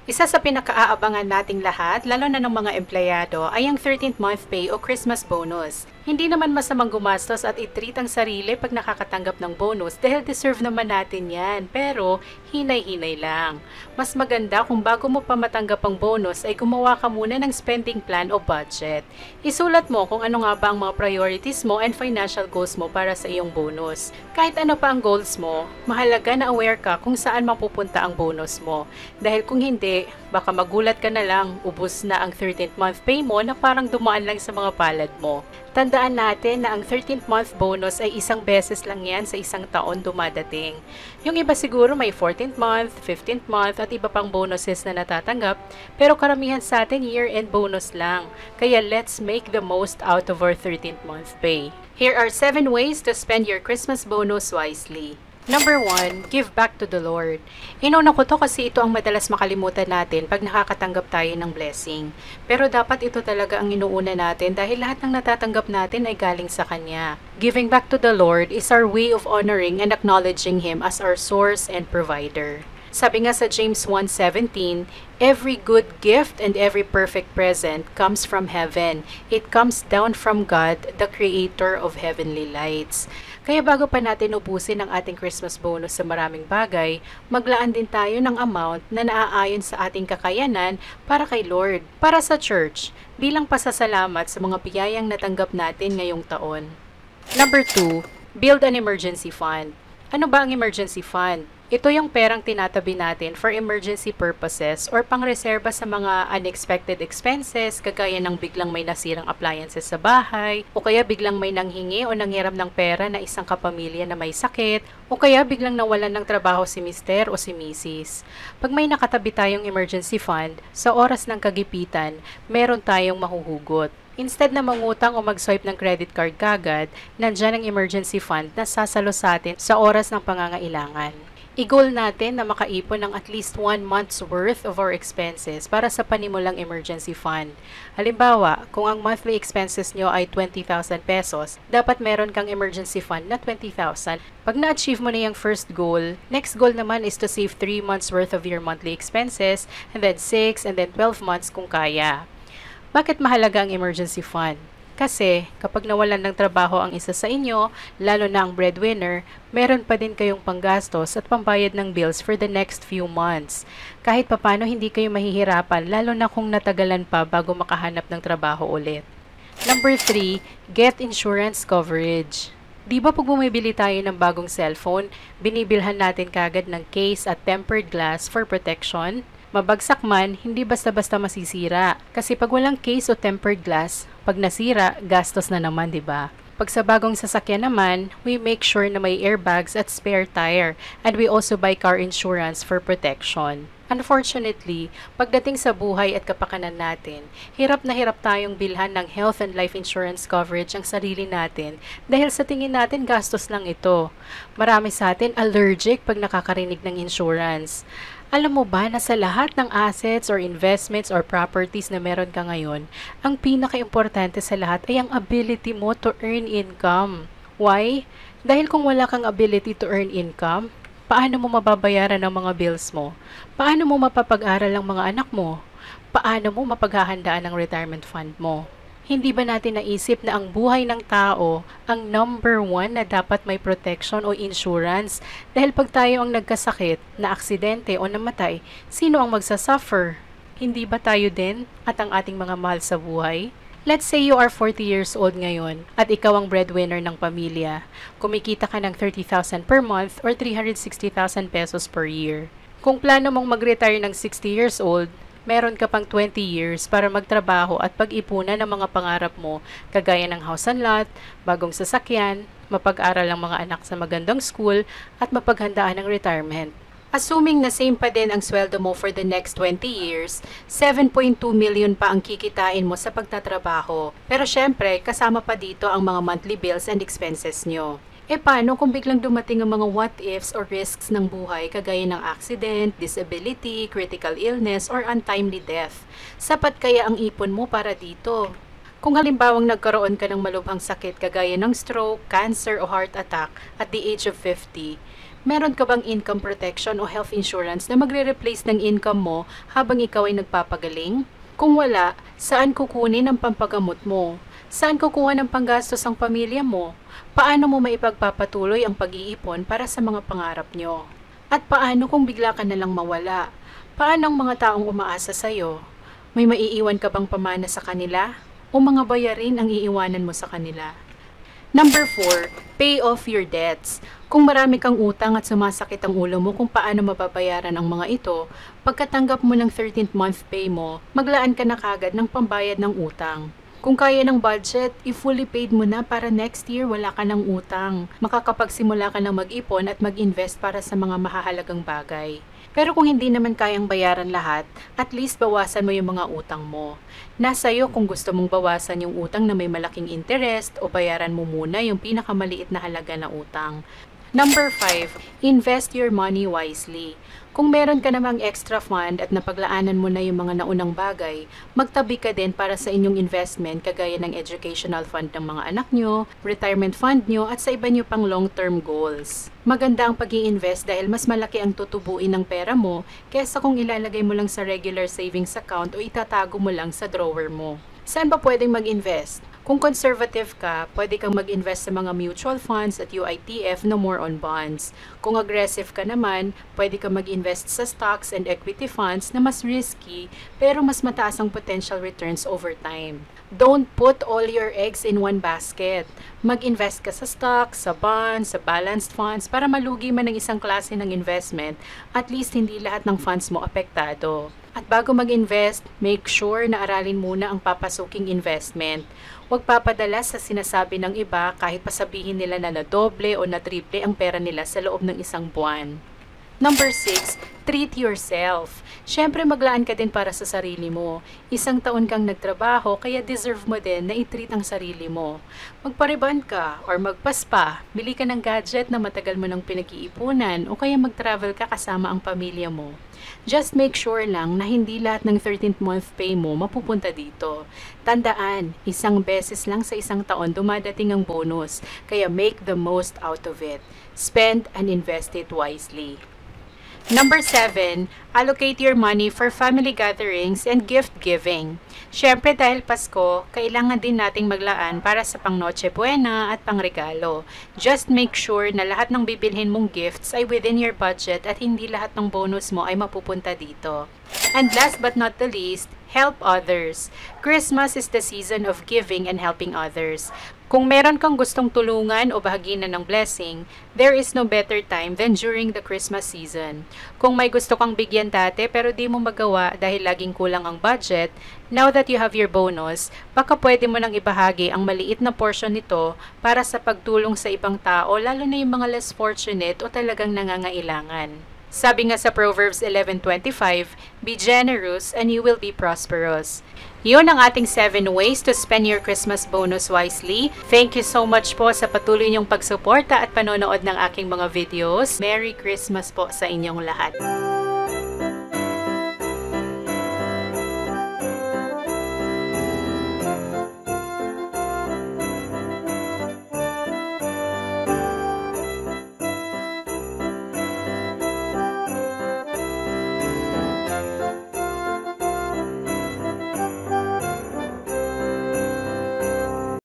Isa sa pinakaaabangan nating lahat, lalo na ng mga empleyado, ay ang 13th month pay o Christmas bonus. Hindi naman masamang gumastos at i-treat ang sarili pag nakakatanggap ng bonus dahil deserve naman natin yan, pero hinay-hinay lang. Mas maganda kung bago mo pa matanggap ang bonus ay gumawa ka muna ng spending plan o budget. Isulat mo kung ano nga ba ang mga priorities mo and financial goals mo para sa iyong bonus. Kahit ano pa ang goals mo, mahalaga na aware ka kung saan mapupunta ang bonus mo. Dahil kung hindi, baka magulat ka na lang, ubos na ang 13th month pay mo na parang dumaan lang sa mga palad mo. Tandaan natin na ang 13th month bonus ay isang beses lang yan sa isang taon dumadating. Yung iba siguro may 14th month, 15th month at iba pang bonuses na natatanggap, pero karamihan sa atin year-end bonus lang. Kaya let's make the most out of our 13th month pay. Here are 7 ways to spend your Christmas bonus wisely. Number 1, give back to the Lord. Inuna ko to kasi ito ang madalas makalimutan natin pag nakakatanggap tayo ng blessing. Pero dapat ito talaga ang inuuna natin dahil lahat ng natatanggap natin ay galing sa Kanya. Giving back to the Lord is our way of honoring and acknowledging Him as our source and provider. Sabi nga sa James 1:17, every good gift and every perfect present comes from heaven. It comes down from God, the creator of heavenly lights. Kaya bago pa natin ubusin ang ating Christmas bonus sa maraming bagay, maglaan din tayo ng amount na naaayon sa ating kakayanan para kay Lord, para sa church, bilang pasasalamat sa mga biyayang natanggap natin ngayong taon. Number 2, build an emergency fund. Ano ba ang emergency fund? Ito yung perang tinatabi natin for emergency purposes or pangreserba sa mga unexpected expenses kagaya ng biglang may nasirang appliances sa bahay o kaya biglang may nanghingi o nanghiram ng pera na isang kapamilya na may sakit o kaya biglang nawalan ng trabaho si mister o si misis. Pag may nakatabi tayong emergency fund, sa oras ng kagipitan, meron tayong mahuhugot. Instead na mangutang o mag-swipe ng credit card kagad, nandyan ang emergency fund na sasalo sa atin sa oras ng pangangailangan. I-goal natin na makaipon ng at least 1 month's worth of our expenses para sa panimulang emergency fund. Halimbawa, kung ang monthly expenses nyo ay 20,000 pesos, dapat meron kang emergency fund na 20,000. Pag na-achieve mo na yung first goal, next goal naman is to save 3 months worth of your monthly expenses, and then 6, and then 12 months kung kaya. Bakit mahalaga ang emergency fund? Kasi kapag nawalan ng trabaho ang isa sa inyo, lalo na ang breadwinner, meron pa din kayong panggastos at pambayad ng bills for the next few months. Kahit papano hindi kayo mahihirapan, lalo na kung natagalan pa bago makahanap ng trabaho ulit. Number 3, get insurance coverage. Di ba pag bumibili tayo ng bagong cellphone, binibilhan natin kagad ng case at tempered glass for protection? Mabagsak man, hindi basta-basta masisira. Kasi pag walang case o tempered glass, pag nasira, gastos na naman, di ba? Pag sa bagong sasakyan naman, we make sure na may airbags at spare tire, and we also buy car insurance for protection. Unfortunately, pagdating sa buhay at kapakanan natin, hirap na hirap tayong bilhan ng health and life insurance coverage ang sarili natin dahil sa tingin natin gastos lang ito. Marami sa atin allergic pag nakakarinig ng insurance. Alam mo ba na sa lahat ng assets or investments or properties na meron ka ngayon, ang pinaka-importante sa lahat ay ang ability mo to earn income. Why? Dahil kung wala kang ability to earn income, paano mo mababayaran ang mga bills mo? Paano mo mapapag-aral ang mga anak mo? Paano mo mapaghahandaan ang retirement fund mo? Hindi ba natin naisip na ang buhay ng tao ang number 1 na dapat may protection o insurance? Dahil pag tayo ang nagkasakit, na aksidente o namatay, sino ang magsasuffer? Hindi ba tayo din at ang ating mga mahal sa buhay? Let's say you are 40 years old ngayon at ikaw ang breadwinner ng pamilya. Kumikita ka ng 30,000 per month or 360,000 pesos per year. Kung plano mong mag-retire ng 60 years old, meron ka pang 20 years para magtrabaho at pag-ipunan ng mga pangarap mo kagaya ng house and lot, bagong sasakyan, mapag-aral ang mga anak sa magandang school at mapaghandaan ng retirement. Assuming na same pa din ang sweldo mo for the next 20 years, 7.2 million pa ang kikitain mo sa pagtatrabaho. Pero syempre, kasama pa dito ang mga monthly bills and expenses nyo. E paano kung biglang dumating ang mga what-ifs or risks ng buhay kagaya ng accident, disability, critical illness, or untimely death? Sapat kaya ang ipon mo para dito? Kung halimbawang nagkaroon ka ng malubhang sakit kagaya ng stroke, cancer, o heart attack at the age of 50, Meron ka bang income protection o health insurance na magre-replace ng income mo habang ikaw ay nagpapagaling? Kung wala, saan kukunin ang pampagamot mo? Saan kukuha ng panggastos ang pamilya mo? Paano mo maipagpapatuloy ang pag-iipon para sa mga pangarap nyo? At paano kung bigla ka nalang mawala? Paano ang mga taong umaasa sa'yo? May maiiwan ka bang pamana sa kanila? O mga bayarin ang iiwanan mo sa kanila? Number 4, pay off your debts. Kung marami kang utang at sumasakit ang ulo mo kung paano mababayaran ang mga ito, pagkatanggap mo ng 13th month pay mo, maglaan ka na kagad ng pambayad ng utang. Kung kaya ng budget, i-fully paid mo na para next year wala ka ng utang. Makakapagsimula ka ng mag-ipon at mag-invest para sa mga mahahalagang bagay. Pero kung hindi naman kayang bayaran lahat, at least bawasan mo yung mga utang mo. Nasa iyo kung gusto mong bawasan yung utang na may malaking interest o bayaran mo muna yung pinakamaliit na halaga na utang. Number 5, invest your money wisely. Kung meron ka namang extra fund at napaglaanan mo na yung mga naunang bagay, magtabi ka din para sa inyong investment kagaya ng educational fund ng mga anak nyo, retirement fund nyo at sa iba nyo pang long-term goals. Maganda ang pag-i-invest dahil mas malaki ang tutubuin ng pera mo kaysa kung ilalagay mo lang sa regular savings account o itatago mo lang sa drawer mo. Saan ba pwedeng mag-invest? Kung conservative ka, pwede kang mag-invest sa mga mutual funds at UITF no more on bonds. Kung aggressive ka naman, pwede kang mag-invest sa stocks and equity funds na mas risky pero mas mataas ang potential returns over time. Don't put all your eggs in one basket. Mag-invest ka sa stocks, sa bonds, sa balanced funds para malugi man ng isang klase ng investment, at least hindi lahat ng funds mo apektado. At bago mag-invest, make sure na aralin muna ang papasuking investment. Huwag papadala sa sinasabi ng iba kahit pasabihin nila na nadoble o natriple ang pera nila sa loob ng isang buwan. Number 6, treat yourself. Siyempre maglaan ka din para sa sarili mo. Isang taon kang nagtrabaho kaya deserve mo din na i-treat ang sarili mo. Magpariban ka or magpaspa, bili ka ng gadget na matagal mo nang pinag-iipunan o kaya mag-travel ka kasama ang pamilya mo. Just make sure lang na hindi lahat ng 13th month pay mo mapupunta dito. Tandaan, isang beses lang sa isang taon dumadating ang bonus, kaya make the most out of it. Spend and invest it wisely. Number 7, allocate your money for family gatherings and gift giving. Siyempre dahil Pasko, kailangan din nating maglaan para sa pang Noche Buena at pang regalo. Just make sure na lahat ng bibilhin mong gifts ay within your budget at hindi lahat ng bonus mo ay mapupunta dito. And last but not the least, help others. Christmas is the season of giving and helping others. Kung meron kang gustong tulungan o bahaginan ng blessing, there is no better time than during the Christmas season. Kung may gusto kang bigyan dati pero di mo magawa dahil laging kulang ang budget, now that you have your bonus, baka pwede mo nang ibahagi ang maliit na portion nito para sa pagtulong sa ibang tao, lalo na yung mga less fortunate o talagang nangangailangan. Sabi nga sa Proverbs 11:25, be generous and you will be prosperous. Yun ang ating 7 ways to spend your Christmas bonus wisely. Thank you so much po sa patuloy niyong pagsuporta at panonood ng aking mga videos. Merry Christmas po sa inyong lahat.